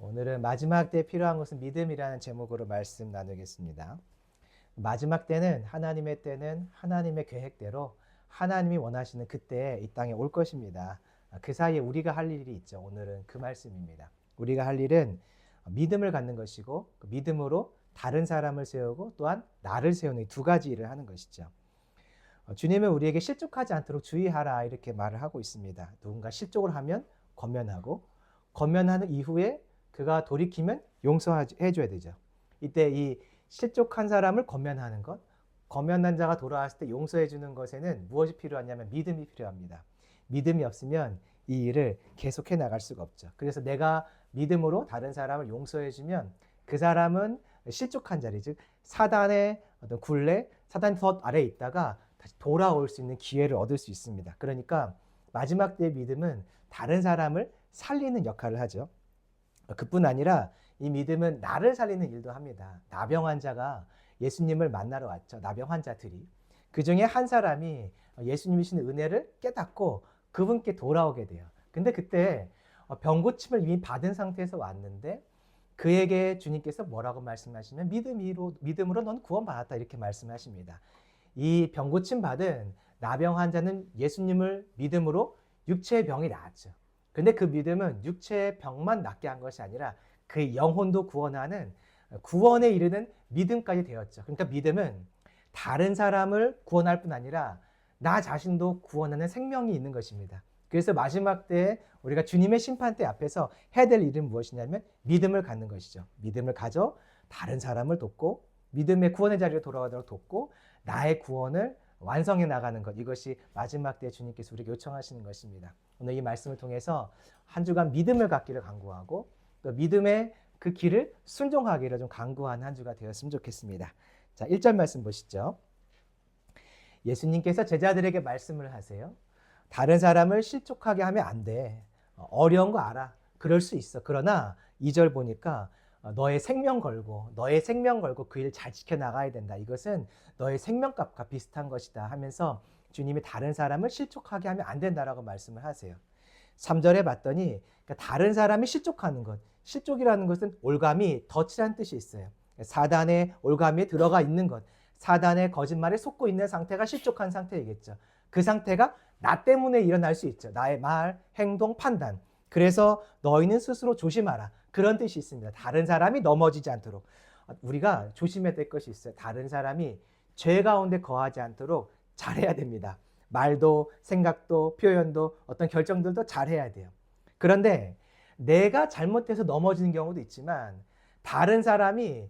오늘은 마지막 때에 필요한 것은 믿음이라는 제목으로 말씀 나누겠습니다. 마지막 때는 하나님의 때는 하나님의 계획대로 하나님이 원하시는 그때에 이 땅에 올 것입니다. 그 사이에 우리가 할 일이 있죠. 오늘은 그 말씀입니다. 우리가 할 일은 믿음을 갖는 것이고 그 믿음으로 다른 사람을 세우고 또한 나를 세우는 이 두 가지 일을 하는 것이죠. 주님은 우리에게 실족하지 않도록 주의하라 이렇게 말을 하고 있습니다. 누군가 실족을 하면 권면하고 권면하는 이후에 그가 돌이키면 용서해 줘야 되죠. 이때 이 실족한 사람을 권면하는 것, 권면한 자가 돌아왔을 때 용서해 주는 것에는 무엇이 필요하냐면 믿음이 필요합니다. 믿음이 없으면 이 일을 계속해 나갈 수가 없죠. 그래서 내가 믿음으로 다른 사람을 용서해 주면 그 사람은 실족한 자리, 즉 사단의 어떤 굴레, 사단 덫 아래에 있다가 다시 돌아올 수 있는 기회를 얻을 수 있습니다. 그러니까 마지막 때의 믿음은 다른 사람을 살리는 역할을 하죠. 그뿐 아니라 이 믿음은 나를 살리는 일도 합니다. 나병 환자가 예수님을 만나러 왔죠. 나병 환자들이. 그 중에 한 사람이 예수님이 주신 은혜를 깨닫고 그분께 돌아오게 돼요. 근데 그때 병 고침을 이미 받은 상태에서 왔는데 그에게 주님께서 뭐라고 말씀하시면 믿음으로 넌 구원받았다 이렇게 말씀하십니다. 이 병 고침 받은 나병 환자는 예수님을 믿음으로 육체의 병이 나았죠. 근데 그 믿음은 육체의 병만 낫게 한 것이 아니라 그 영혼도 구원하는 구원에 이르는 믿음까지 되었죠. 그러니까 믿음은 다른 사람을 구원할 뿐 아니라 나 자신도 구원하는 생명이 있는 것입니다. 그래서 마지막 때에 우리가 주님의 심판대 앞에서 해야 될 일은 무엇이냐면 믿음을 갖는 것이죠. 믿음을 가져 다른 사람을 돕고 믿음의 구원의 자리로 돌아가도록 돕고 나의 구원을 완성해 나가는 것, 이것이 마지막 때에 주님께서 우리에게 요청하시는 것입니다. 오늘 이 말씀을 통해서 한 주간 믿음을 갖기를 간구하고 또 믿음의 그 길을 순종하기를 좀 간구한 한 주가 되었으면 좋겠습니다. 자, 1절 말씀 보시죠. 예수님께서 제자들에게 말씀을 하세요. 다른 사람을 실족하게 하면 안 돼. 어려운 거 알아. 그럴 수 있어. 그러나 2절 보니까 너의 생명 걸고 그 일 잘 지켜나가야 된다. 이것은 너의 생명값과 비슷한 것이다 하면서 주님이 다른 사람을 실족하게 하면 안 된다라고 말씀을 하세요. 3절에 봤더니 그러니까 다른 사람이 실족하는 것. 실족이라는 것은 올감이 덫이라는 뜻이 있어요. 사단의 올감에 들어가 있는 것. 사단의 거짓말에 속고 있는 상태가 실족한 상태이겠죠. 그 상태가 나 때문에 일어날 수 있죠. 나의 말, 행동, 판단. 그래서 너희는 스스로 조심하라. 그런 뜻이 있습니다. 다른 사람이 넘어지지 않도록. 우리가 조심해야 될 것이 있어요. 다른 사람이 죄 가운데 거하지 않도록 잘해야 됩니다. 말도, 생각도, 표현도, 어떤 결정들도 잘해야 돼요. 그런데 내가 잘못해서 넘어지는 경우도 있지만 다른 사람이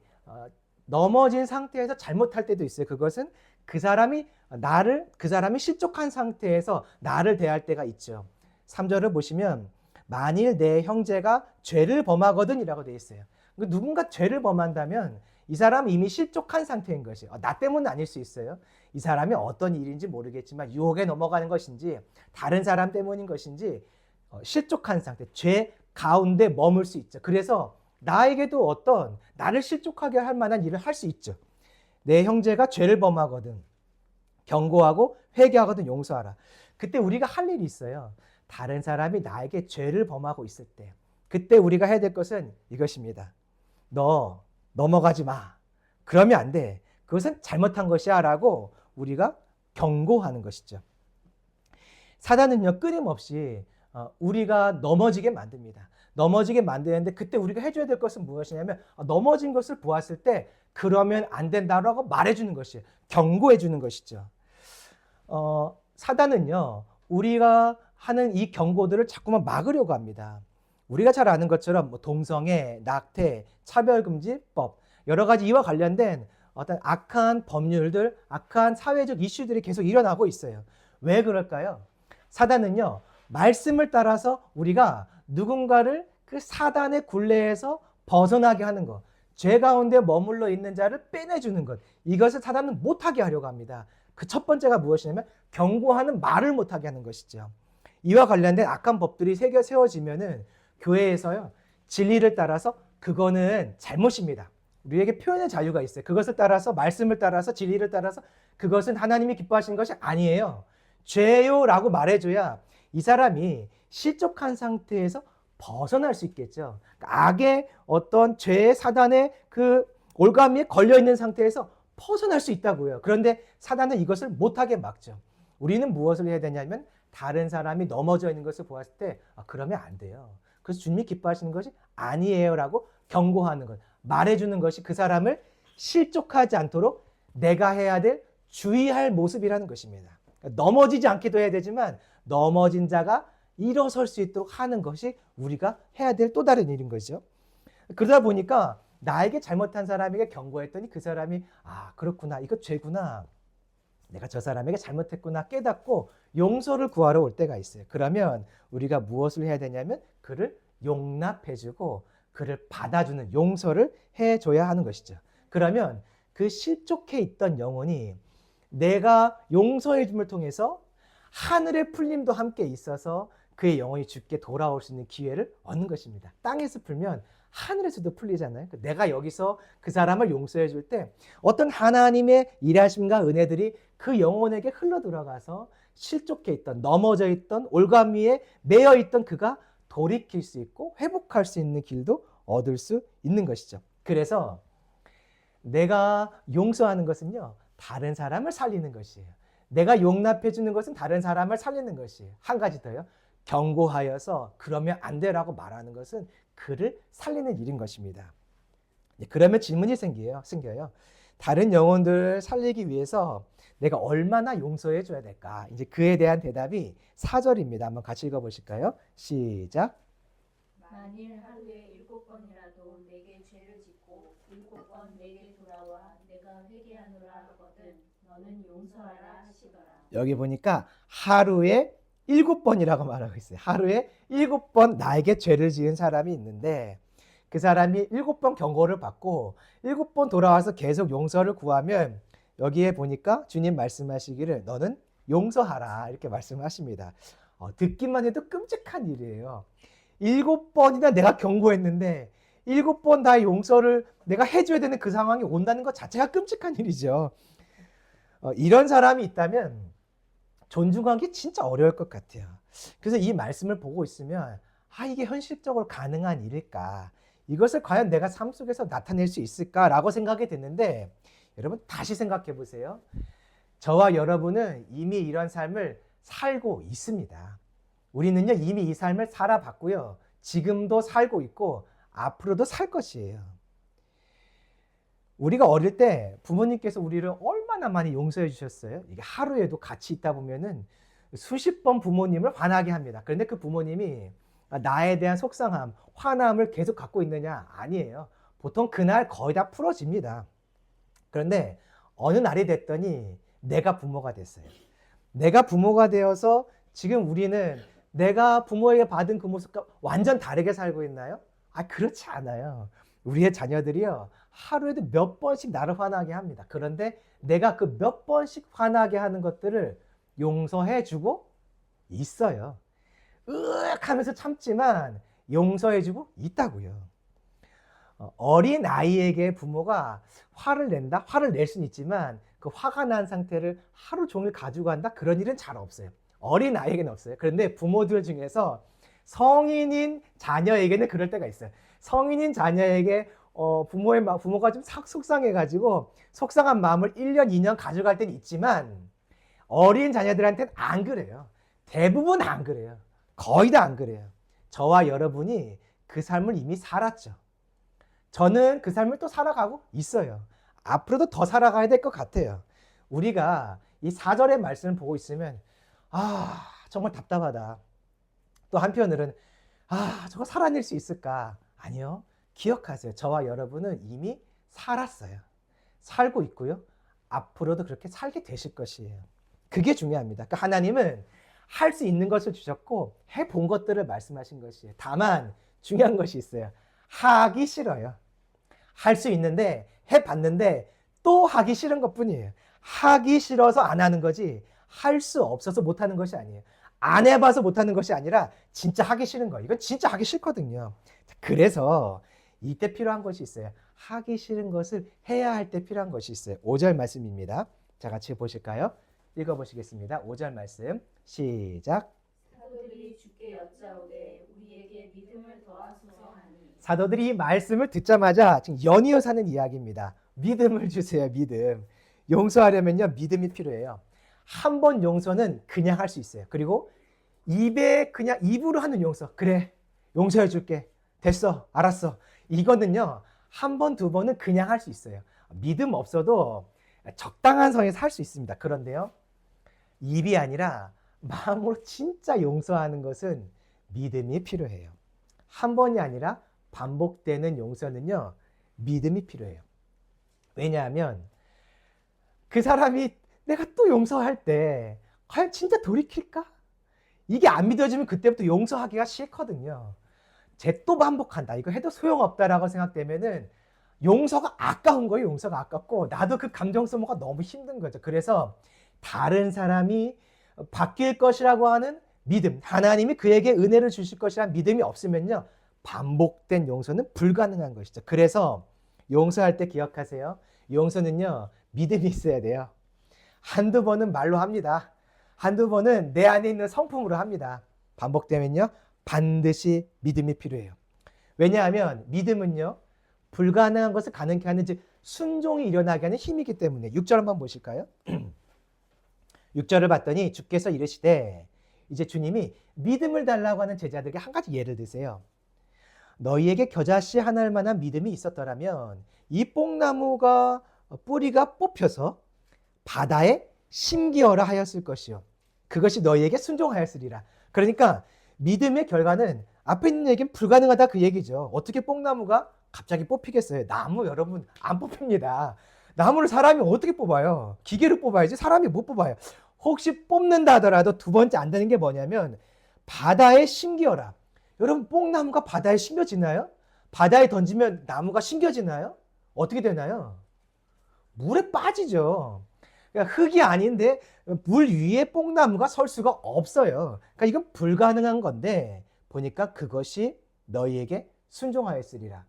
넘어진 상태에서 잘못할 때도 있어요. 그것은 그 사람이 실족한 상태에서 나를 대할 때가 있죠. 3절을 보시면 만일 내 형제가 죄를 범하거든 이라고 되어 있어요. 누군가 죄를 범한다면 이 사람은 이미 실족한 상태인 것이에요. 나 때문은 아닐 수 있어요. 이 사람이 어떤 일인지 모르겠지만 유혹에 넘어가는 것인지 다른 사람 때문인 것인지 실족한 상태, 죄 가운데 머물 수 있죠. 그래서 나에게도 어떤 나를 실족하게 할 만한 일을 할 수 있죠. 내 형제가 죄를 범하거든 경고하고 회개하거든 용서하라. 그때 우리가 할 일이 있어요. 다른 사람이 나에게 죄를 범하고 있을 때 그때 우리가 해야 될 것은 이것입니다. 너 넘어가지 마. 그러면 안 돼. 그것은 잘못한 것이야 라고 우리가 경고하는 것이죠. 사단은요 끊임없이 우리가 넘어지게 만듭니다. 넘어지게 만드는데 그때 우리가 해줘야 될 것은 무엇이냐면 넘어진 것을 보았을 때 그러면 안 된다라고 말해주는 것이에요. 경고해주는 것이죠. 사단은요 우리가 하는 이 경고들을 자꾸만 막으려고 합니다. 우리가 잘 아는 것처럼 동성애, 낙태, 차별금지법 여러 가지 이와 관련된 어떤 악한 법률들, 악한 사회적 이슈들이 계속 일어나고 있어요. 왜 그럴까요? 사단은요 말씀을 따라서 우리가 누군가를 그 사단의 굴레에서 벗어나게 하는 것, 죄 가운데 머물러 있는 자를 빼내주는 것, 이것을 사단은 못하게 하려고 합니다. 그 첫 번째가 무엇이냐면 경고하는 말을 못하게 하는 것이죠. 이와 관련된 악한 법들이 새겨 세워지면은 교회에서요 진리를 따라서 그거는 잘못입니다. 우리에게 표현의 자유가 있어요. 그것을 따라서 말씀을 따라서 진리를 따라서 그것은 하나님이 기뻐하시는 것이 아니에요. 죄요라고 말해줘야 이 사람이 실족한 상태에서 벗어날 수 있겠죠. 악의 어떤 죄의 사단의 그 올가미에 걸려있는 상태에서 벗어날 수 있다고요. 그런데 사단은 이것을 못하게 막죠. 우리는 무엇을 해야 되냐면 다른 사람이 넘어져 있는 것을 보았을 때 그러면 안 돼요. 그래서 주님이 기뻐하시는 것이 아니에요 라고 경고하는 것, 말해주는 것이 그 사람을 실족하지 않도록 내가 해야 될 주의할 모습이라는 것입니다. 넘어지지 않기도 해야 되지만 넘어진 자가 일어설 수 있도록 하는 것이 우리가 해야 될 또 다른 일인 거죠. 그러다 보니까 나에게 잘못한 사람에게 경고했더니 그 사람이 그렇구나, 이거 죄구나, 내가 저 사람에게 잘못했구나 깨닫고 용서를 구하러 올 때가 있어요. 그러면 우리가 무엇을 해야 되냐면 그를 용납해주고 그를 받아주는 용서를 해줘야 하는 것이죠. 그러면 그 실족해 있던 영혼이 내가 용서해줌을 통해서 하늘의 풀림도 함께 있어서 그의 영혼이 주께 돌아올 수 있는 기회를 얻는 것입니다. 땅에서 풀면 하늘에서도 풀리잖아요. 내가 여기서 그 사람을 용서해 줄 때 어떤 하나님의 일하심과 은혜들이 그 영혼에게 흘러 들어가서 실족해 있던, 넘어져 있던, 올가미에 매여 있던 그가 돌이킬 수 있고 회복할 수 있는 길도 얻을 수 있는 것이죠. 그래서 내가 용서하는 것은요, 다른 사람을 살리는 것이에요. 내가 용납해 주는 것은 다른 사람을 살리는 것이에요. 한 가지 더요. 경고하여서 그러면 안 돼라고 말하는 것은 그를 살리는 일인 것입니다. 그러면 질문이 생겨요. 다른 영혼들을 살리기 위해서 내가 얼마나 용서해 줘야 될까? 이제 그에 대한 대답이 4절입니다. 한번 같이 읽어보실까요? 시작. 만일 하루에 7번이라도 내게 죄를 짓고 7번 내게 돌아와 내가 회개하노라 하거든 너는 용서하라 하시더라. 여기 보니까 하루에 7번이라고 말하고 있어요. 하루에 7번 나에게 죄를 지은 사람이 있는데 그 사람이 7번 경고를 받고 7번 돌아와서 계속 용서를 구하면 여기에 보니까 주님 말씀하시기를 너는 용서하라 이렇게 말씀하십니다. 듣기만 해도 끔찍한 일이에요. 7번이나 내가 경고했는데 7번 다 용서를 내가 해줘야 되는 그 상황이 온다는 것 자체가 끔찍한 일이죠. 이런 사람이 있다면 존중하기 진짜 어려울 것 같아요. 그래서 이 말씀을 보고 있으면 이게 현실적으로 가능한 일일까? 이것을 과연 내가 삶 속에서 나타낼 수 있을까라고 생각이 됐는데 여러분 다시 생각해 보세요. 저와 여러분은 이미 이런 삶을 살고 있습니다. 우리는요 이미 이 삶을 살아봤고요. 지금도 살고 있고 앞으로도 살 것이에요. 우리가 어릴 때 부모님께서 우리를 얼마나 많이 용서해 주셨어요? 이게 하루에도 같이 있다 보면은 수십 번 부모님을 화나게 합니다. 그런데 그 부모님이 나에 대한 속상함, 화남을 계속 갖고 있느냐? 아니에요. 보통 그날 거의 다 풀어집니다. 그런데 어느 날이 됐더니 내가 부모가 됐어요. 내가 부모가 되어서 지금 우리는 내가 부모에게 받은 그 모습과 완전 다르게 살고 있나요? 그렇지 않아요. 우리의 자녀들이요. 하루에도 몇 번씩 나를 화나게 합니다. 그런데 내가 그 몇 번씩 화나게 하는 것들을 용서해주고 있어요. 으악 하면서 참지만 용서해주고 있다고요. 어린 아이에게 부모가 화를 낸다? 화를 낼 수는 있지만 그 화가 난 상태를 하루 종일 가지고 간다? 그런 일은 잘 없어요. 어린 아이에게는 없어요. 그런데 부모들 중에서 성인인 자녀에게는 그럴 때가 있어요. 성인인 자녀에게 부모가 좀 속상해가지고 속상한 마음을 1년, 2년 가져갈 때는 있지만 어린 자녀들한테는 안 그래요. 대부분 안 그래요. 거의 다 안 그래요. 저와 여러분이 그 삶을 이미 살았죠. 저는 그 삶을 또 살아가고 있어요. 앞으로도 더 살아가야 될 것 같아요. 우리가 이 4절의 말씀을 보고 있으면 정말 답답하다. 또 한편으로는 저거 살아낼 수 있을까? 아니요. 기억하세요. 저와 여러분은 이미 살았어요. 살고 있고요. 앞으로도 그렇게 살게 되실 것이에요. 그게 중요합니다. 그러니까 하나님은 할 수 있는 것을 주셨고 해본 것들을 말씀하신 것이에요. 다만 중요한 것이 있어요. 하기 싫어요. 할 수 있는데 해봤는데 또 하기 싫은 것뿐이에요. 하기 싫어서 안 하는 거지 할 수 없어서 못하는 것이 아니에요. 안 해봐서 못하는 것이 아니라 진짜 하기 싫은 거예요. 이건 진짜 하기 싫거든요. 그래서 이때 필요한 것이 있어요. 하기 싫은 것을 해야 할 때 필요한 것이 있어요. 5절 말씀입니다. 자, 같이 보실까요? 읽어보시겠습니다. 5절 말씀 시작. 사도들이 주께 여짜오되 우리에게 믿음을 사도들이 이 말씀을 듣자마자 지금 연이어 사는 이야기입니다. 믿음을 주세요. 믿음. 용서하려면요, 믿음이 필요해요. 한 번 용서는 그냥 할 수 있어요. 그리고 입에 그냥 입으로 하는 용서. 그래, 용서해 줄게. 됐어. 알았어. 이거는요, 한 번, 두 번은 그냥 할 수 있어요. 믿음 없어도 적당한 선에서 할 수 있습니다. 그런데요, 입이 아니라 마음으로 진짜 용서하는 것은 믿음이 필요해요. 한 번이 아니라 반복되는 용서는요, 믿음이 필요해요. 왜냐하면 그 사람이 내가 또 용서할 때 과연 진짜 돌이킬까? 이게 안 믿어지면 그때부터 용서하기가 싫거든요. 쟤 또 반복한다. 이거 해도 소용없다라고 생각되면은 용서가 아까운 거예요. 용서가 아깝고 나도 그 감정 소모가 너무 힘든 거죠. 그래서 다른 사람이 바뀔 것이라고 하는 믿음, 하나님이 그에게 은혜를 주실 것이라는 믿음이 없으면요, 반복된 용서는 불가능한 것이죠. 그래서 용서할 때 기억하세요. 용서는요, 믿음이 있어야 돼요. 한두 번은 말로 합니다. 한두 번은 내 안에 있는 성품으로 합니다. 반복되면요, 반드시 믿음이 필요해요. 왜냐하면 믿음은요, 불가능한 것을 가능케 하는 즉 순종이 일어나게 하는 힘이기 때문에. 6절 한번 보실까요? 6절을 봤더니 주께서 이르시되, 이제 주님이 믿음을 달라고 하는 제자들에게 한 가지 예를 드세요. 너희에게 겨자씨 하나일 만한 믿음이 있었더라면 이 뽕나무가 뿌리가 뽑혀서 바다에 심기어라 하였을 것이요, 그것이 너희에게 순종하였으리라. 그러니까 믿음의 결과는 앞에 있는 얘기는 불가능하다 그 얘기죠. 어떻게 뽕나무가 갑자기 뽑히겠어요? 나무 여러분 안 뽑힙니다. 나무를 사람이 어떻게 뽑아요? 기계로 뽑아야지 사람이 못 뽑아요. 혹시 뽑는다 하더라도 두 번째 안 되는 게 뭐냐면 바다에 심기어라. 여러분 뽕나무가 바다에 심겨지나요? 바다에 던지면 나무가 심겨지나요? 어떻게 되나요? 물에 빠지죠. 그러니까 흙이 아닌데 물 위에 뽕나무가 설 수가 없어요. 그러니까 이건 불가능한 건데 보니까 그것이 너희에게 순종하였으리라.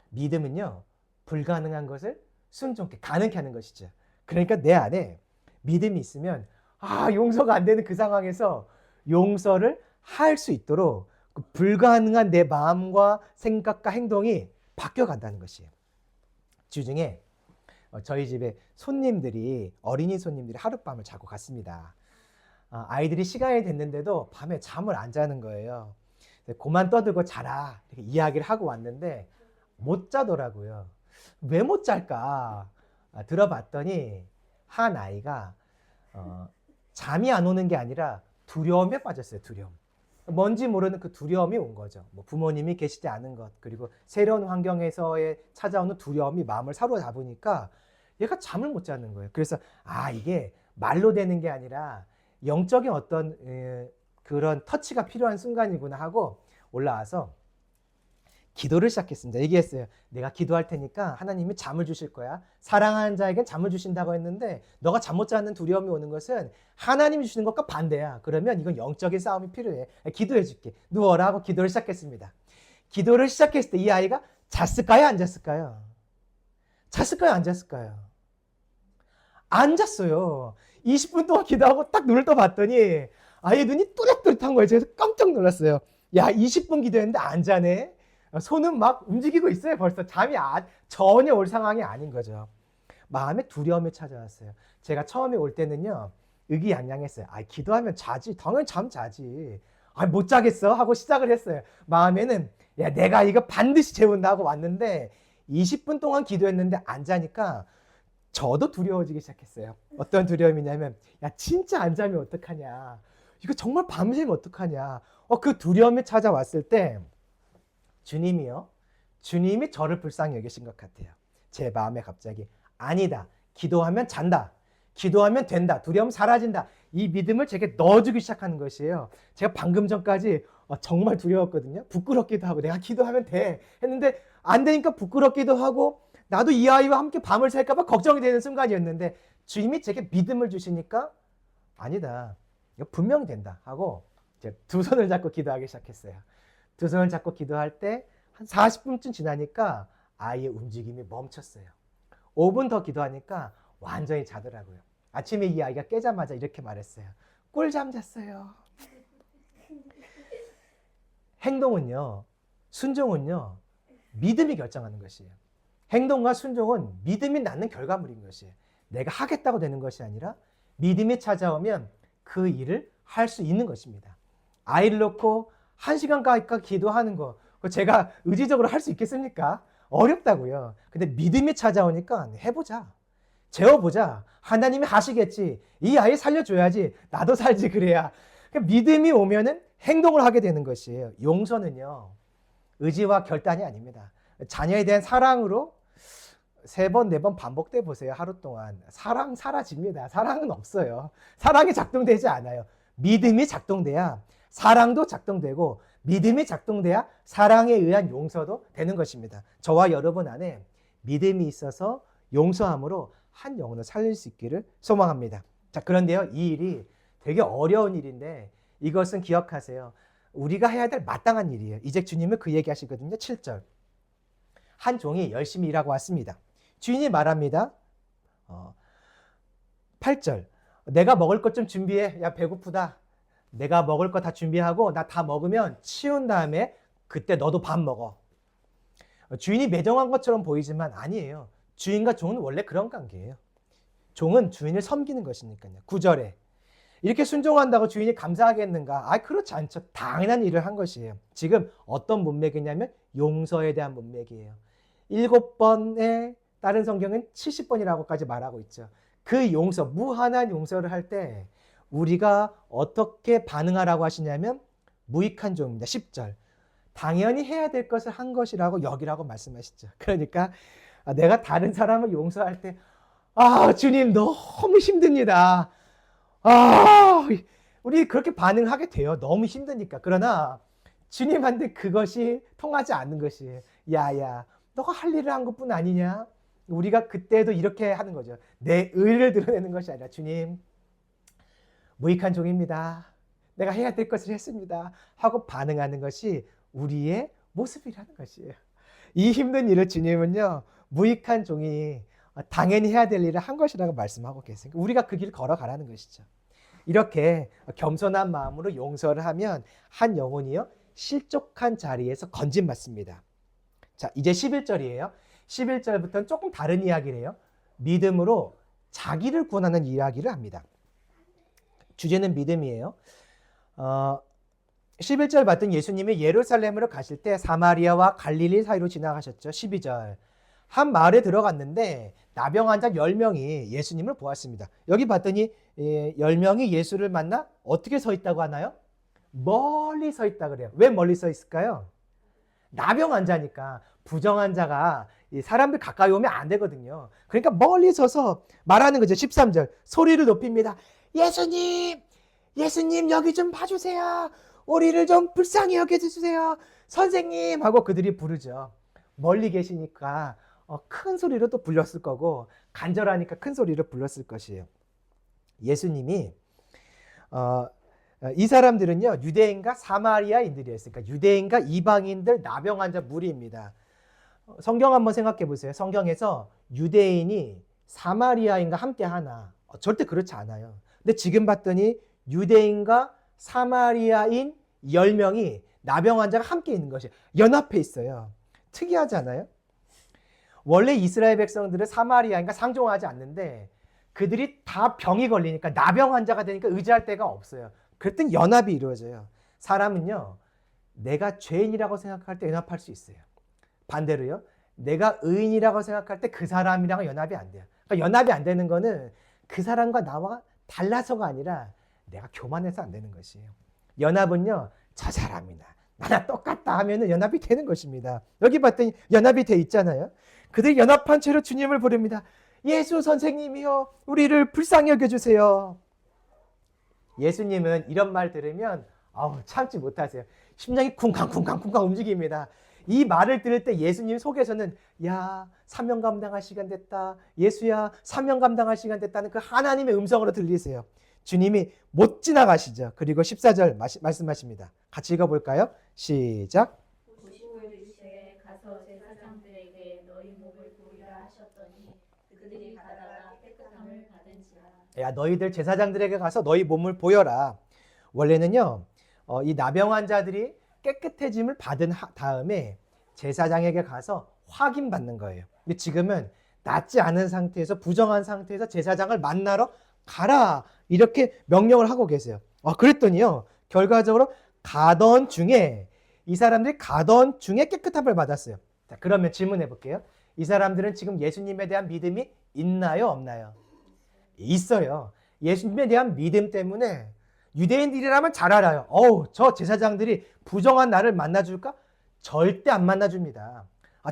믿음은요, 불가능한 것을 순종케 가능케 하는 것이죠. 그러니까 내 안에 믿음이 있으면 용서가 안 되는 그 상황에서 용서를 할 수 있도록 그 불가능한 내 마음과 생각과 행동이 바뀌어간다는 것이에요. 주중에 저희 집에 어린이 손님들이 하룻밤을 자고 갔습니다. 아이들이 시간이 됐는데도 밤에 잠을 안 자는 거예요. 그만 떠들고 자라 이렇게 이야기를 하고 왔는데 못 자더라고요. 왜 못 잘까? 들어봤더니 한 아이가 잠이 안 오는 게 아니라 두려움에 빠졌어요. 두려움. 뭔지 모르는 그 두려움이 온 거죠. 뭐 부모님이 계시지 않은 것, 그리고 새로운 환경에서의 찾아오는 두려움이 마음을 사로잡으니까 얘가 잠을 못 자는 거예요. 그래서 이게 말로 되는 게 아니라 영적인 어떤 그런 터치가 필요한 순간이구나 하고 올라와서 기도를 시작했습니다. 얘기했어요. 내가 기도할 테니까 하나님이 잠을 주실 거야. 사랑하는 자에겐 잠을 주신다고 했는데 너가 잠 못 자는 두려움이 오는 것은 하나님이 주시는 것과 반대야. 그러면 이건 영적인 싸움이 필요해. 기도해 줄게. 누워라 하고 기도를 시작했습니다. 기도를 시작했을 때 이 아이가 잤을까요? 안 잤을까요? 잤을까요? 안 잤을까요? 안 잤어요. 20분 동안 기도하고 딱 눈을 떠봤더니 아이의 눈이 또렷또렷한 거예요. 그래서 깜짝 놀랐어요. 야, 20분 기도했는데 안 자네? 손은 막 움직이고 있어요. 벌써 잠이 전혀 올 상황이 아닌 거죠. 마음에 두려움이 찾아왔어요. 제가 처음에 올 때는요, 의기양양했어요. 기도하면 자지. 당연히 잠 자지. 못 자겠어 하고 시작을 했어요. 마음에는 야, 내가 이거 반드시 재운다 하고 왔는데 20분 동안 기도했는데 안 자니까 저도 두려워지기 시작했어요. 어떤 두려움이냐면 야, 진짜 안 자면 어떡하냐. 이거 정말 밤새면 어떡하냐. 그 두려움이 찾아왔을 때 주님이 저를 불쌍히 여기신 것 같아요. 제 마음에 갑자기 아니다. 기도하면 잔다. 기도하면 된다. 두려움 사라진다. 이 믿음을 제게 넣어주기 시작하는 것이에요. 제가 방금 전까지 정말 두려웠거든요. 부끄럽기도 하고 내가 기도하면 돼 했는데 안 되니까 부끄럽기도 하고 나도 이 아이와 함께 밤을 샐까 봐 걱정이 되는 순간이었는데 주님이 제게 믿음을 주시니까 아니다. 이거 분명히 된다 하고 이제 두 손을 잡고 기도하기 시작했어요. 두 손을 잡고 기도할 때 한 40분쯤 지나니까 아이의 움직임이 멈췄어요. 5분 더 기도하니까 완전히 자더라고요. 아침에 이 아이가 깨자마자 이렇게 말했어요. 꿀잠 잤어요. 순종은요, 믿음이 결정하는 것이에요. 행동과 순종은 믿음이 낳는 결과물인 것이에요. 내가 하겠다고 되는 것이 아니라 믿음이 찾아오면 그 일을 할 수 있는 것입니다. 아이를 놓고 1시간 가까이 기도하는 거 제가 의지적으로 할 수 있겠습니까? 어렵다고요. 근데 믿음이 찾아오니까 해보자. 재워보자. 하나님이 하시겠지. 이 아이 살려줘야지. 나도 살지 그래야. 그러니까 믿음이 오면은 행동을 하게 되는 것이에요. 용서는요. 의지와 결단이 아닙니다. 자녀에 대한 사랑으로 3번, 4번 반복돼 보세요. 하루 동안. 사랑 사라집니다. 사랑은 없어요. 사랑이 작동되지 않아요. 믿음이 작동돼야 사랑도 작동되고 믿음이 작동돼야 사랑에 의한 용서도 되는 것입니다. 저와 여러분 안에 믿음이 있어서 용서함으로 한 영혼을 살릴 수 있기를 소망합니다. 자, 그런데요. 이 일이 되게 어려운 일인데 이것은 기억하세요. 우리가 해야 될 마땅한 일이에요. 이제 주님은 그 얘기 하시거든요. 7절. 한 종이 열심히 일하고 왔습니다. 주인이 말합니다. 8절. 내가 먹을 것 좀 준비해. 야, 배고프다. 내가 먹을 거 다 준비하고 나 다 먹으면 치운 다음에 그때 너도 밥 먹어. 주인이 매정한 것처럼 보이지만 아니에요. 주인과 종은 원래 그런 관계예요. 종은 주인을 섬기는 것이니까요. 9절에 이렇게 순종한다고 주인이 감사하겠는가? 그렇지 않죠. 당연한 일을 한 것이에요. 지금 어떤 문맥이냐면 용서에 대한 문맥이에요. 7번에 다른 성경은 70번이라고까지 말하고 있죠. 그 용서, 무한한 용서를 할 때 우리가 어떻게 반응하라고 하시냐면 무익한 종입니다. 10절. 당연히 해야 될 것을 한 것이라고 여기라고 말씀하시죠. 그러니까 내가 다른 사람을 용서할 때 주님 너무 힘듭니다. 우리 그렇게 반응하게 돼요. 너무 힘드니까. 그러나 주님한테 그것이 통하지 않는 것이에요. 야야, 너가 할 일을 한 것뿐 아니냐? 우리가 그때도 이렇게 하는 거죠. 내 의를 드러내는 것이 아니라 주님, 무익한 종입니다. 내가 해야 될 것을 했습니다. 하고 반응하는 것이 우리의 모습이라는 것이에요. 이 힘든 일을 주님은요, 무익한 종이 당연히 해야 될 일을 한 것이라고 말씀하고 계십니다. 우리가 그 길을 걸어가라는 것이죠. 이렇게 겸손한 마음으로 용서를 하면 한 영혼이요, 실족한 자리에서 건진받습니다. 자, 이제 11절이에요. 11절부터는 조금 다른 이야기를 해요. 믿음으로 자기를 구원하는 이야기를 합니다. 주제는 믿음이에요. 11절 봤던 예수님이 예루살렘으로 가실 때 사마리아와 갈릴리 사이로 지나가셨죠. 12절. 한 마을에 들어갔는데 나병 환자 10명이 예수님을 보았습니다. 여기 봤더니 10명이 예수를 만나 어떻게 서 있다고 하나요? 멀리 서 있다 그래요. 왜 멀리 서 있을까요? 나병 환자니까. 부정 환자가 사람들 가까이 오면 안 되거든요. 그러니까 멀리 서서 말하는 거죠. 13절. 소리를 높입니다. 예수님! 예수님 여기 좀 봐주세요. 우리를 좀 불쌍히 여겨주세요. 선생님! 하고 그들이 부르죠. 멀리 계시니까 큰 소리로 또 불렀을 거고 간절하니까 큰 소리로 불렀을 것이에요. 예수님이 이 사람들은요, 유대인과 사마리아인들이었으니까 유대인과 이방인들 나병 환자 무리입니다. 성경 한번 생각해 보세요. 성경에서 유대인이 사마리아인과 함께 하나? 절대 그렇지 않아요. 근데 지금 봤더니 유대인과 사마리아인 10명이 나병 환자가 함께 있는 것이 연합해 있어요. 특이하지 않아요? 원래 이스라엘 백성들은 사마리아인과 상종하지 않는데 그들이 다 병이 걸리니까 나병 환자가 되니까 의지할 데가 없어요. 그랬더니 연합이 이루어져요. 사람은요, 내가 죄인이라고 생각할 때 연합할 수 있어요. 반대로요, 내가 의인이라고 생각할 때 그 사람이랑 연합이 안 돼요. 그러니까 연합이 안 되는 거는 그 사람과 나와 달라서가 아니라 내가 교만해서 안 되는 것이에요. 연합은요, 저 사람이나 나랑 똑같다 하면은 연합이 되는 것입니다. 여기 봤더니 연합이 돼 있잖아요. 그들이 연합한 채로 주님을 부릅니다. 예수 선생님이요, 우리를 불쌍히 여겨주세요. 예수님은 이런 말 들으면 참지 못하세요. 심장이 쿵쾅쿵쾅쿵쾅 움직입니다. 이 말을 들을 때 예수님 속에서는 야, 사명 감당할 시간 됐다. 예수야, 사명 감당할 시간 됐다는 그 하나님의 음성으로 들리세요. 주님이 못 지나가시죠. 그리고 14절 말씀하십니다. 같이 읽어볼까요? 시작. 보시고 이르시되 가서 제사장들에게 너희 몸을 보이라 하셨더니 그들이 가다가 깨끗함을 받은지라. 야, 너희들 제사장들에게 가서 너희 몸을 보여라. 원래는요, 이 나병 환자들이 깨끗해짐을 받은 다음에 제사장에게 가서 확인받는 거예요. 근데 지금은 낫지 않은 상태에서 부정한 상태에서 제사장을 만나러 가라 이렇게 명령을 하고 계세요. 그랬더니요 결과적으로 가던 중에 이 사람들이 가던 중에 깨끗함을 받았어요. 자, 그러면 질문해 볼게요. 이 사람들은 지금 예수님에 대한 믿음이 있나요, 없나요? 있어요. 예수님에 대한 믿음 때문에 유대인들이라면 잘 알아요. 저 제사장들이 부정한 나를 만나줄까? 절대 안 만나줍니다.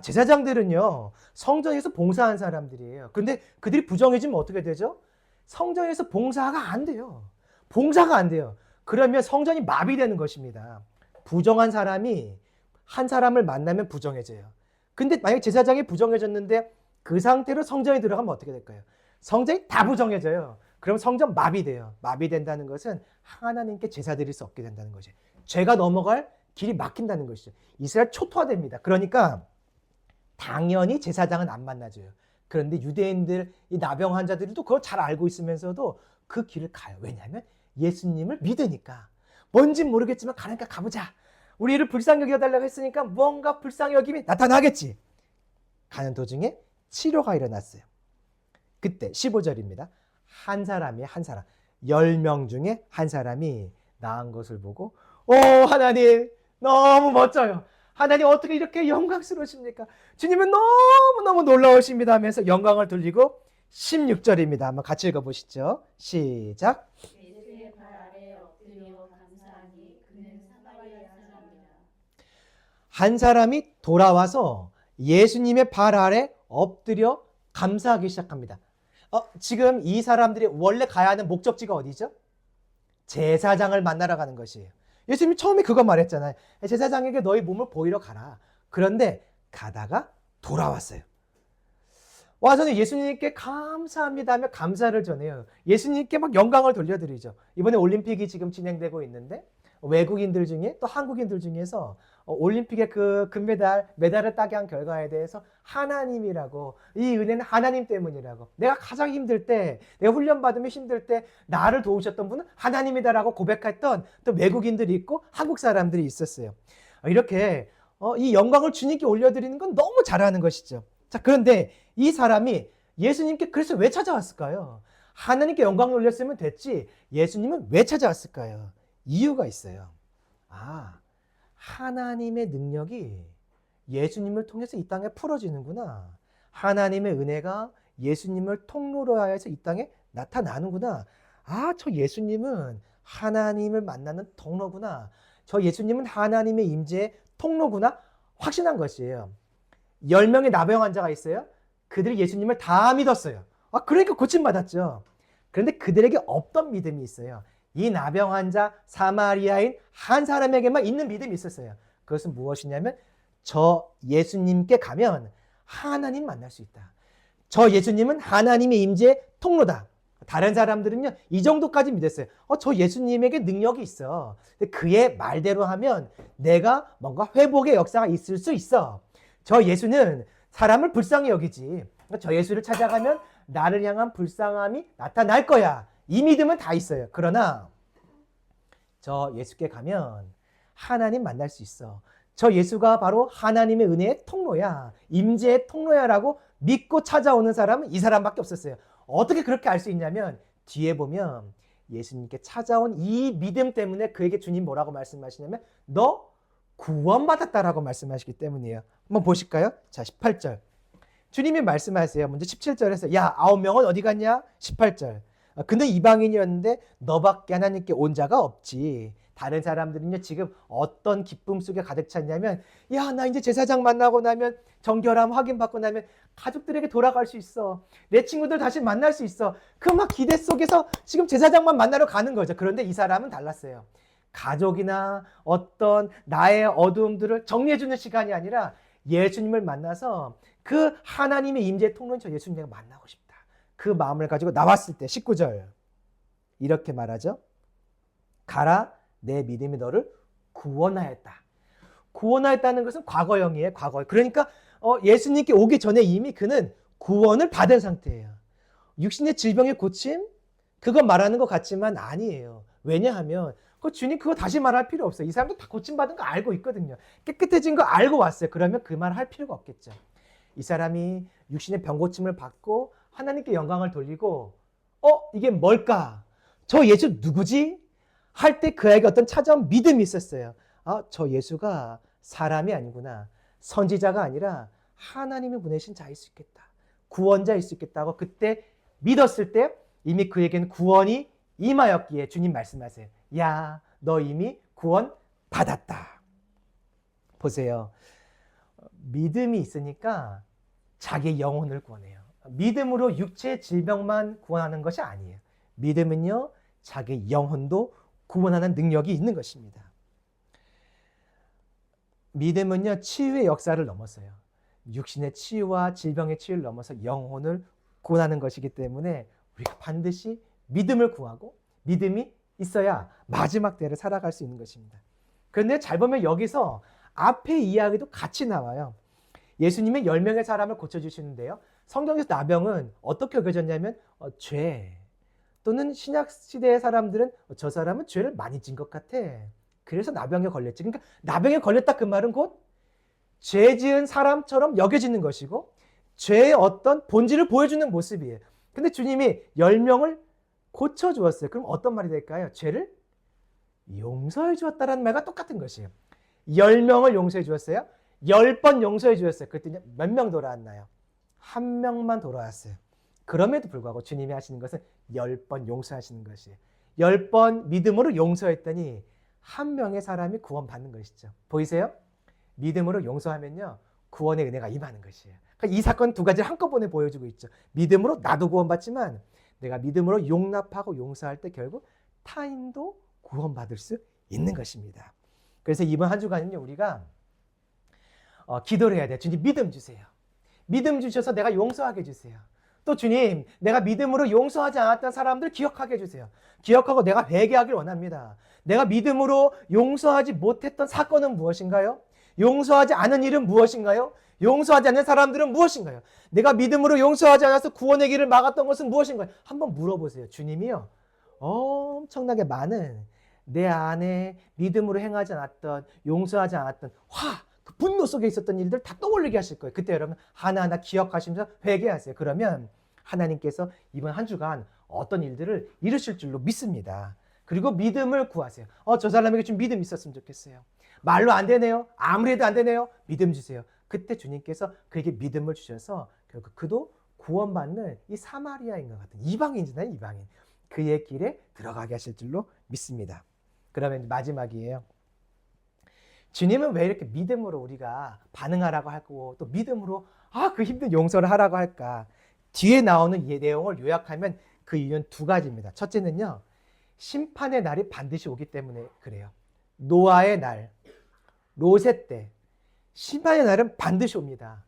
제사장들은요 성전에서 봉사한 사람들이에요. 근데 그들이 부정해지면 어떻게 되죠? 성전에서 봉사가 안 돼요. 봉사가 안 돼요. 그러면 성전이 마비되는 것입니다. 부정한 사람이 한 사람을 만나면 부정해져요. 근데 만약 제사장이 부정해졌는데 그 상태로 성전에 들어가면 어떻게 될까요? 성전이 다 부정해져요. 그럼 성전 마비돼요. 마비된다는 것은 하나님께 제사 드릴 수 없게 된다는 거죠. 죄가 넘어갈 길이 막힌다는 것이죠. 이스라엘 초토화됩니다. 그러니까 당연히 제사장은 안 만나줘요. 그런데 유대인들, 이 나병 환자들도 그걸 잘 알고 있으면서도 그 길을 가요. 왜냐하면 예수님을 믿으니까. 뭔진 모르겠지만 가니까 가보자. 우리를 불쌍히 여겨달라고 했으니까 뭔가 불쌍히 여김이 나타나겠지. 가는 도중에 치료가 일어났어요. 그때 15절입니다. 한 사람 10명 중에 한 사람이 나은 것을 보고 하나님 너무 멋져요. 하나님 어떻게 이렇게 영광스러우십니까? 주님은 너무너무 놀라우십니다 하면서 영광을 돌리고 16절입니다. 한번 같이 읽어보시죠. 시작. 예수의 발 아래 엎드려 감사하니 그는 사마리아 사람이라. 한 사람이 돌아와서 예수님의 발 아래 엎드려 감사하기 시작합니다. 지금 이 사람들이 원래 가야 하는 목적지가 어디죠? 제사장을 만나러 가는 것이에요. 예수님이 처음에 그거 말했잖아요. 제사장에게 너희 몸을 보이러 가라. 그런데 가다가 돌아왔어요. 와서는 예수님께 감사합니다 하며 감사를 전해요. 예수님께 막 영광을 돌려드리죠. 이번에 올림픽이 지금 진행되고 있는데 외국인들 중에 또 한국인들 중에서 올림픽의 그 금메달, 메달을 따게 한 결과에 대해서 하나님이라고, 이 은혜는 하나님 때문이라고, 내가 가장 힘들 때, 내가 훈련받으면 힘들 때 나를 도우셨던 분은 하나님이다라고 고백했던 또 외국인들이 있고 한국 사람들이 있었어요. 이렇게 이 영광을 주님께 올려드리는 건 너무 잘하는 것이죠. 자, 그런데 이 사람이 예수님께 그래서 왜 찾아왔을까요? 하나님께 영광을 올렸으면 됐지 예수님은 왜 찾아왔을까요? 이유가 있어요. 하나님의 능력이 예수님을 통해서 이 땅에 풀어지는구나. 하나님의 은혜가 예수님을 통로로 하여서 이 땅에 나타나는구나. 저 예수님은 하나님을 만나는 통로구나. 저 예수님은 하나님의 임재의 통로구나. 확신한 것이에요. 10명의 나병 환자가 있어요. 그들이 예수님을 다 믿었어요. 그러니까 고침받았죠. 그런데 그들에게 없던 믿음이 있어요. 이 나병 환자 사마리아인 한 사람에게만 있는 믿음이 있었어요. 그것은 무엇이냐면 저 예수님께 가면 하나님 만날 수 있다. 저 예수님은 하나님의 임재의 통로다. 다른 사람들은요 이 정도까지 믿었어요. 저 예수님에게 능력이 있어. 그의 말대로 하면 내가 뭔가 회복의 역사가 있을 수 있어. 저 예수는 사람을 불쌍히 여기지. 저 예수를 찾아가면 나를 향한 불쌍함이 나타날 거야. 이 믿음은 다 있어요. 그러나 저 예수께 가면 하나님 만날 수 있어. 저 예수가 바로 하나님의 은혜의 통로야. 임재의 통로야 라고 믿고 찾아오는 사람은 이 사람밖에 없었어요. 어떻게 그렇게 알 수 있냐면 뒤에 보면 예수님께 찾아온 이 믿음 때문에 그에게 주님 뭐라고 말씀하시냐면 너 구원받았다라고 말씀하시기 때문이에요. 한번 보실까요? 자, 18절. 주님이 말씀하세요. 먼저 17절에서 야 9명은 어디 갔냐? 18절. 근데 이방인이었는데 너밖에 하나님께 온 자가 없지. 다른 사람들은요 지금 어떤 기쁨 속에 가득 찼냐면 야 나 이제 제사장 만나고 나면 정결함 확인받고 나면 가족들에게 돌아갈 수 있어. 내 친구들 다시 만날 수 있어. 그 막 기대 속에서 지금 제사장만 만나러 가는 거죠. 그런데 이 사람은 달랐어요. 가족이나 어떤 나의 어두움들을 정리해주는 시간이 아니라 예수님을 만나서 그 하나님의 임재의 통로인 저 예수님 내가 만나고 싶다. 그 마음을 가지고 나왔을 때 19절 이렇게 말하죠. 가라 내 믿음이 너를 구원하였다. 구원하였다는 것은 과거형이에요. 과거. 그러니까 예수님께 오기 전에 이미 그는 구원을 받은 상태예요. 육신의 질병의 고침? 그거 말하는 것 같지만 아니에요. 왜냐하면 그 주님 그거 다시 말할 필요 없어요. 이 사람도 다 고침받은 거 알고 있거든요. 깨끗해진 거 알고 왔어요. 그러면 그 말 할 필요가 없겠죠. 이 사람이 육신의 병고침을 받고 하나님께 영광을 돌리고 이게 뭘까? 저 예수 누구지? 할 때 그에게 어떤 찾아온 믿음이 있었어요. 저 예수가 사람이 아니구나. 선지자가 아니라 하나님이 보내신 자일 수 있겠다. 구원자일 수 있겠다고 그때 믿었을 때 이미 그에게는 구원이 임하였기에 주님 말씀하세요. 야, 너 이미 구원 받았다. 보세요. 믿음이 있으니까 자기의 영혼을 구원해요. 믿음으로 육체의 질병만 구원하는 것이 아니에요. 믿음은요, 자기의 영혼도 구원하는 능력이 있는 것입니다. 믿음은요, 치유의 역사를 넘어서요. 육신의 치유와 질병의 치유를 넘어서 영혼을 구원하는 것이기 때문에 우리가 반드시 믿음을 구하고 믿음이 있어야 마지막 때를 살아갈 수 있는 것입니다. 그런데 잘 보면 여기서 앞에 이야기도 같이 나와요. 예수님이 10명의 사람을 고쳐주시는데요. 성경에서 나병은 어떻게 여겨졌냐면 죄 또는 신약시대의 사람들은 저 사람은 죄를 많이 진 것 같아. 그래서 나병에 걸렸지. 그러니까 나병에 걸렸다 그 말은 곧 죄 지은 사람처럼 여겨지는 것이고 죄의 어떤 본질을 보여주는 모습이에요. 근데 주님이 10명을 고쳐주었어요. 그럼 어떤 말이 될까요? 죄를 용서해 주었다는 말과 똑같은 것이에요. 10명을 용서해 주었어요. 10번 용서해 주었어요. 그랬더니 몇 명 돌아왔나요? 한 명만 돌아왔어요. 그럼에도 불구하고 주님이 하시는 것은 10번 용서하시는 것이에요. 10번 믿음으로 용서했더니 한 명의 사람이 구원받는 것이죠. 보이세요? 믿음으로 용서하면요, 구원의 은혜가 임하는 것이에요. 그러니까 이 사건 두 가지를 한꺼번에 보여주고 있죠. 믿음으로 나도 구원받지만 내가 믿음으로 용납하고 용서할 때 결국 타인도 구원받을 수 있는 것입니다. 그래서 이번 한 주간은요, 우리가 기도를 해야 돼요. 주님 믿음 주세요. 믿음 주셔서 내가 용서하게 해주세요. 또 주님, 내가 믿음으로 용서하지 않았던 사람들 기억하게 해주세요. 기억하고 내가 회개하길 원합니다. 내가 믿음으로 용서하지 못했던 사건은 무엇인가요? 용서하지 않은 일은 무엇인가요? 용서하지 않는 사람들은 무엇인가요? 내가 믿음으로 용서하지 않아서 구원의 길을 막았던 것은 무엇인가요? 한번 물어보세요. 주님이요, 엄청나게 많은 내 안에 믿음으로 행하지 않았던, 용서하지 않았던 그 분노 속에 있었던 일들 다 떠올리게 하실 거예요. 그때 여러분 하나하나 기억하시면서 회개하세요. 그러면 하나님께서 이번 한 주간 어떤 일들을 이루실 줄로 믿습니다. 그리고 믿음을 구하세요. 저 사람에게 좀 믿음 있었으면 좋겠어요. 말로 안 되네요. 아무리 해도 안 되네요. 믿음 주세요. 그때 주님께서 그에게 믿음을 주셔서 결국 그도 구원받는 이 사마리아인과 같은 이방인이잖아요. 이방인. 그의 길에 들어가게 하실 줄로 믿습니다. 그러면 마지막이에요. 주님은 왜 이렇게 믿음으로 우리가 반응하라고 하고 또 믿음으로 그 힘든 용서를 하라고 할까? 뒤에 나오는 이 내용을 요약하면 그 이유는 두 가지입니다. 첫째는요, 심판의 날이 반드시 오기 때문에 그래요. 노아의 날, 롯의 때, 심판의 날은 반드시 옵니다.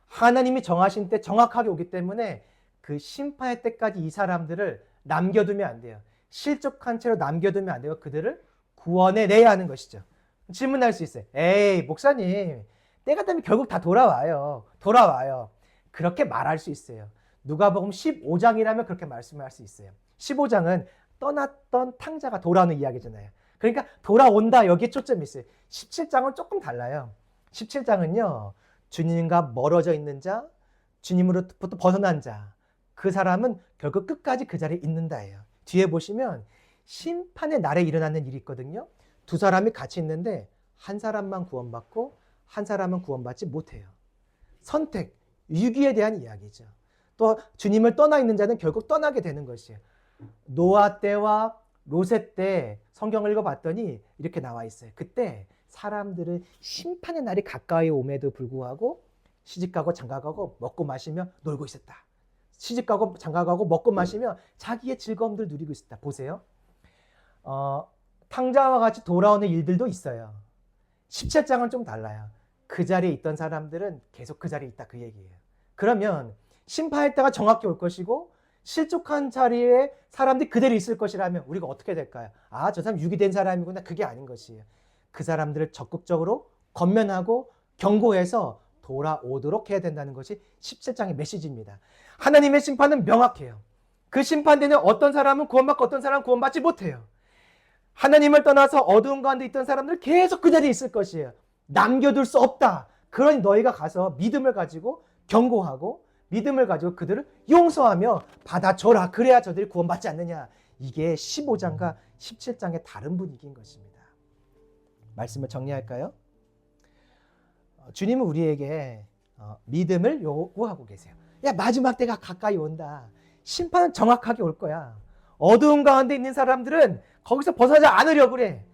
하나님이 정하신 때 정확하게 오기 때문에 그 심판의 때까지 이 사람들을 남겨두면 안 돼요. 실족한 채로 남겨두면 안 되고 그들을 구원해내야 하는 것이죠. 질문할 수 있어요. 에이, 목사님, 때가 되면 결국 다 돌아와요. 그렇게 말할 수 있어요. 누가복음 15장이라면 그렇게 말씀할 수 있어요. 15장은 떠났던 탕자가 돌아오는 이야기잖아요. 그러니까 돌아온다, 여기에 초점이 있어요. 17장은 조금 달라요. 17장은요, 주님과 멀어져 있는 자, 주님으로부터 벗어난 자, 그 사람은 결국 끝까지 그 자리에 있는다예요. 뒤에 보시면 심판의 날에 일어나는 일이 있거든요. 두 사람이 같이 있는데 한 사람만 구원받고 한 사람은 구원받지 못해요. 선택, 위기에 대한 이야기죠. 또 주님을 떠나 있는 자는 결국 떠나게 되는 것이에요. 노아 때와 롯의 때 성경을 읽어봤더니 이렇게 나와 있어요. 그때 사람들은 심판의 날이 가까이 옴에도 불구하고 시집가고 장가가고 먹고 마시며 놀고 있었다. 시집가고 장가가고 먹고 마시며 자기의 즐거움들 누리고 있었다. 보세요. 탕자와 같이 돌아오는 일들도 있어요. 17장은 좀 달라요. 그 자리에 있던 사람들은 계속 그 자리에 있다, 그 얘기예요. 그러면 심판할 때가 정확히 올 것이고 실족한 자리에 사람들이 그대로 있을 것이라면 우리가 어떻게 될까요? 저 사람 유기된 사람이구나. 그게 아닌 것이에요. 그 사람들을 적극적으로 건면하고 경고해서 돌아오도록 해야 된다는 것이 17장의 메시지입니다. 하나님의 심판은 명확해요. 그 심판대는 어떤 사람은 구원받고 어떤 사람은 구원받지 못해요. 하나님을 떠나서 어두운 가운데 있던 사람들 계속 그 자리에 있을 것이에요. 남겨둘 수 없다. 그러니 너희가 가서 믿음을 가지고 경고하고 믿음을 가지고 그들을 용서하며 받아줘라. 그래야 저들이 구원받지 않느냐. 이게 15장과 17장의 다른 분위기인 것입니다. 말씀을 정리할까요? 주님은 우리에게 믿음을 요구하고 계세요. 야, 마지막 때가 가까이 온다. 심판은 정확하게 올 거야. 어두운 가운데 있는 사람들은 거기서 벗어나지 않으려 그래.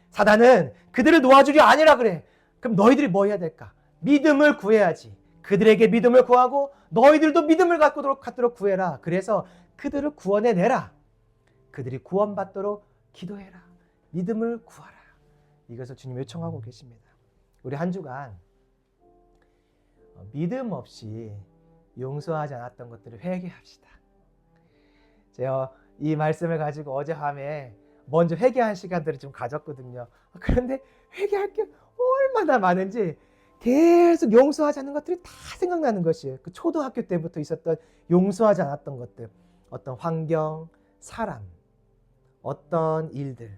사단은 그들을 놓아주려 아니라 그래. 그럼 너희들이 뭐 해야 될까? 믿음을 구해야지. 그들에게 믿음을 구하고 너희들도 믿음을 갖도록 구해라. 그래서 그들을 구원해내라. 그들이 구원받도록 기도해라. 믿음을 구하라. 이것을 주님 요청하고 계십니다. 우리 한 주간 믿음 없이 용서하지 않았던 것들을 회개합시다. 제가 이 말씀을 가지고 어젯밤에 먼저 회개한 시간들을 좀 가졌거든요. 그런데 회개할 게 얼마나 많은지 계속 용서하지 않는 것들이 다 생각나는 것이에요. 그 초등학교 때부터 있었던 용서하지 않았던 것들, 어떤 환경, 사람, 어떤 일들,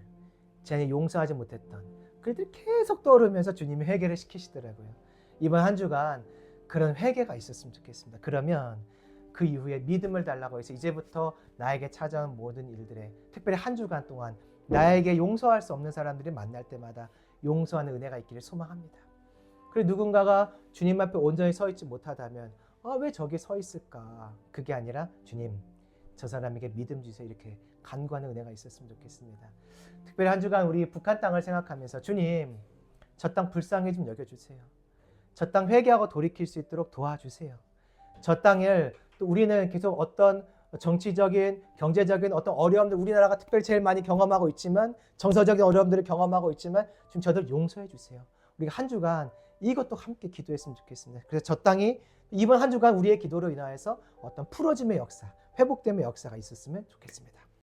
제가 용서하지 못했던 그들이 계속 떠오르면서 주님이 회개를 시키시더라고요. 이번 한 주간 그런 회개가 있었으면 좋겠습니다. 그러면 그 이후에 믿음을 달라고 해서 이제부터 나에게 찾아온 모든 일들에 특별히 한 주간 동안 나에게 용서할 수 없는 사람들이 만날 때마다 용서하는 은혜가 있기를 소망합니다. 그리고 누군가가 주님 앞에 온전히 서 있지 못하다면 왜 저기 서 있을까? 그게 아니라 주님, 저 사람에게 믿음 주세요. 이렇게 간구하는 은혜가 있었으면 좋겠습니다. 특별히 한 주간 우리 북한 땅을 생각하면서 주님, 저 땅 불쌍히 좀 여겨주세요. 저 땅 회개하고 돌이킬 수 있도록 도와주세요. 저 땅을 또 우리는 계속 어떤 정치적인, 경제적인 어떤 어려움들 우리나라가 특별히 제일 많이 경험하고 있지만 정서적인 어려움들을 경험하고 있지만 좀 저들 용서해 주세요. 우리가 한 주간 이것도 함께 기도했으면 좋겠습니다. 그래서 저 땅이 이번 한 주간 우리의 기도로 인하여서 어떤 풀어짐의 역사, 회복됨의 역사가 있었으면 좋겠습니다.